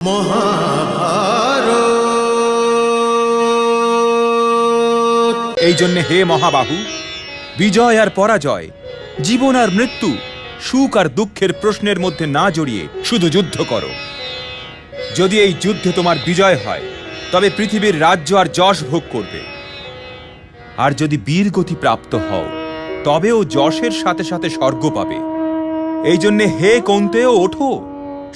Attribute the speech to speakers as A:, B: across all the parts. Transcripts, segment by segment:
A: এই জন্য হে মহাবাহু, বিজয় আর পরাজয়, জীবন আর মৃত্যু, সুখ আর দুঃখের প্রশ্নের মধ্যে না জড়িয়ে শুধু যুদ্ধ করো। যদি এই যুদ্ধে তোমার বিজয় হয় তবে পৃথিবীর রাজ্য আর যশ ভোগ করবে, আর যদি বীরগতি প্রাপ্ত হও তবেও যশের সাথে সাথে স্বর্গ পাবে। এই জন্যে হে কৌন্তেয়, ওঠো,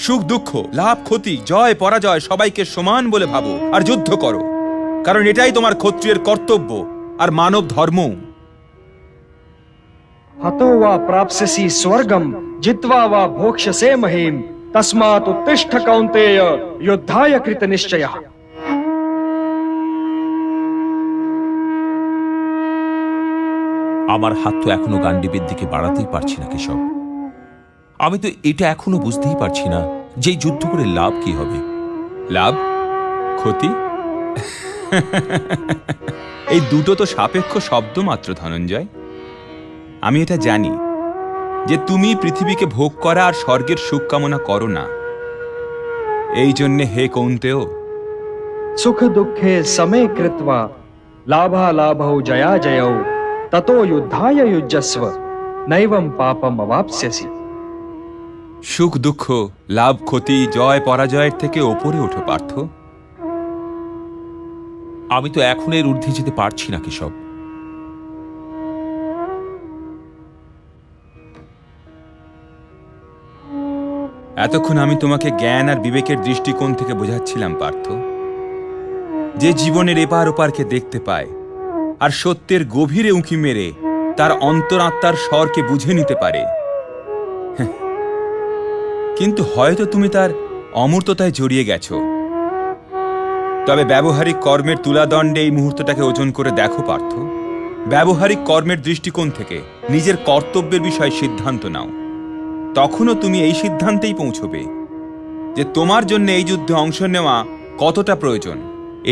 A: সুখ দুঃখ, লাভ ক্ষতি, জয় পরাজয় সবাইকে সমান বলে ভাবো আর যুদ্ধ করো, কারণ এটাই তোমার ক্ষত্রিয়ের কর্তব্য আর মানব ধর্ম।
B: हतो वा प्राप्स्यसि स्वर्गम जित्वा वा भोक्ष्यसे महीम तस्मात् उत्तिष्ठ कौन्तेय युद्धाय कृत निश्चयः।
C: আমার হাত তো এখনো গান্ডীবের দিকে বাড়াতেই পারছি না কেশব। আমি তো এটা এখনো বুঝতেই পারছি না যে যুদ্ধ করে লাভ কি হবে।
A: লাভ ক্ষতি এই দুটো তো সাপেক্ষ শব্দ মাত্র ধনঞ্জয়। আমি এটা জানি যে তুমি পৃথিবীকে ভোগ করা আর স্বর্গের সুখ কামনা করো না। এই জন্যে হে কৌন্তেয়,
B: सुख दुःखे समे कृत्वा लाभा लाभौ जया जयौ ततो युद्धाय युज्यस्व नैवं पापम अवाप्स्यसि।
A: সুখ দুঃখ, লাভ ক্ষতি, জয় পরাজয়ের থেকে ওপরে ওঠো পার্থ।
C: আমি তো এখন এর ঊর্ধ্বে যেতে পারছি না কেশব।
A: এতক্ষণ আমি তোমাকে জ্ঞান আর বিবেকের দৃষ্টিকোণ থেকে বোঝাচ্ছিলাম পার্থ, যে জীবনের এপার ওপারকে দেখতে পায় আর সত্যের গভীরে উঁকি মেরে তার অন্তরাত্মার স্বরকে বুঝে নিতে পারে। কিন্তু হয়তো তুমি তার অমূর্ততায় জড়িয়ে গেছো। তবে ব্যবহারিক কর্মের তুলাদণ্ডে এই মুহূর্তটাকে ওজন করে দেখো পার্থ। ব্যবহারিক কর্মের দৃষ্টিকোণ থেকে নিজের কর্তব্যের বিষয়ে সিদ্ধান্ত নাও। তখনও তুমি এই সিদ্ধান্তেই পৌঁছবে যে তোমার জন্য এই যুদ্ধে অংশ নেওয়া কতটা প্রয়োজন।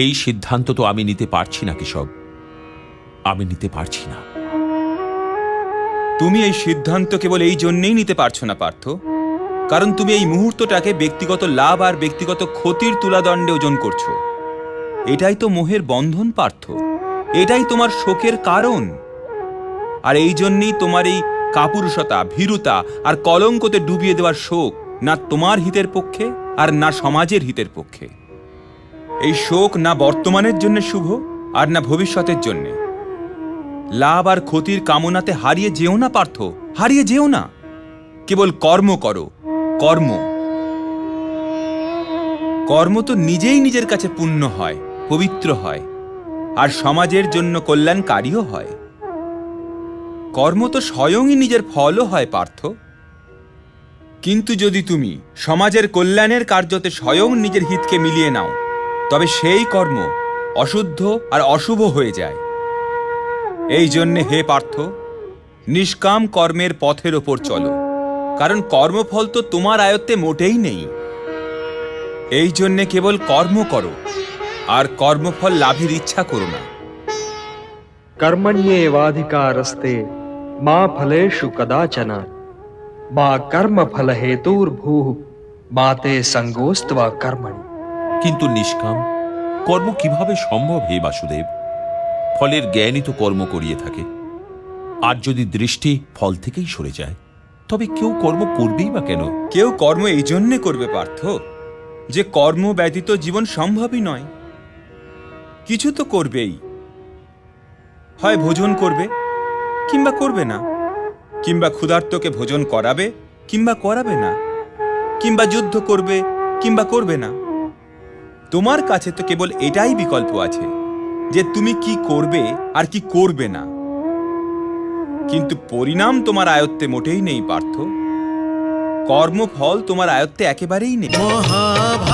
C: এই সিদ্ধান্ত তো আমি নিতে পারছি না কেশব, আমি নিতে পারছি না।
A: তুমি এই সিদ্ধান্ত কেবল এই জন্যেই নিতে পারছো না পার্থ, কারণ তুমি এই মুহূর্তটাকে ব্যক্তিগত লাভ আর ব্যক্তিগত ক্ষতির তুলাদণ্ডে ওজন করছো। এটাই তো মোহের বন্ধন পার্থ, এটাই তোমার শোকের কারণ। আর এই জন্যেই তোমার এই কাপুরুষতা, ভীরুতা আর কলঙ্কতে ডুবিয়ে দেওয়ার শোক না তোমার হিতের পক্ষে আর না সমাজের হিতের পক্ষে। এই শোক না বর্তমানের জন্য শুভ আর না ভবিষ্যতের জন্য। লাভ আর ক্ষতির কামনাতে হারিয়ে যেও না পার্থ, হারিয়ে যেও না। কেবল কর্ম করো, কর্ম। কর্ম তো নিজেই নিজের কাছে পুণ্য হয়, পবিত্র হয় আর সমাজের জন্য কল্যাণকারীও হয়। কর্ম তো স্বয়ংই নিজের ফলও হয় পার্থ। কিন্তু যদি তুমি সমাজের কল্যাণের কার্যতে স্বয়ং নিজের হিতকে মিলিয়ে নাও তবে সেই কর্ম অশুদ্ধ আর অশুভ হয়ে যায়। এই জন্যে হে পার্থ, নিষ্কাম কর্মের পথের ওপর চলো, কারণ কর্মফল তো তোমার আয়ত্তে মোটেই নেই। এই জন্যে কেবল কর্ম করো আর কর্মফল লাভের ইচ্ছা করো না।
B: कर्मण्येवाधिकारस्ते मा फलेषु कदाचन मा कर्म फल हेतुर्भूः मा ते संगोस्त्वा कर्मणि।
C: কিন্তু নিষ্কাম কর্ম কিভাবে সম্ভব হে বাসুদেব? ফলের জ্ঞানই তো কর্ম করিয়ে থাকে। আর যদি দৃষ্টি ফল থেকেই সরে যায় তবে কেউ কর্ম করবেই বা কেন?
A: কেউ কর্ম এই জন্যে করবে পার্থ যে কর্ম ব্যতীত জীবন সম্ভবই নয়। কিছু তো করবেই, হয় ভোজন করবে কিংবা করবে না, কিংবা ক্ষুধার্তকে ভোজন করাবে কিংবা করাবে না, কিংবা যুদ্ধ করবে কিংবা করবে না। তোমার কাছে তো কেবল এটাই বিকল্প আছে যে তুমি কি করবে আর কি করবে না। কিন্তু পরিণাম তোমার আয়ত্তে মোটেই নেই পার্থ। কর্মফল তোমার আয়ত্তে একেবারেই নেই।
D: মহাভারত।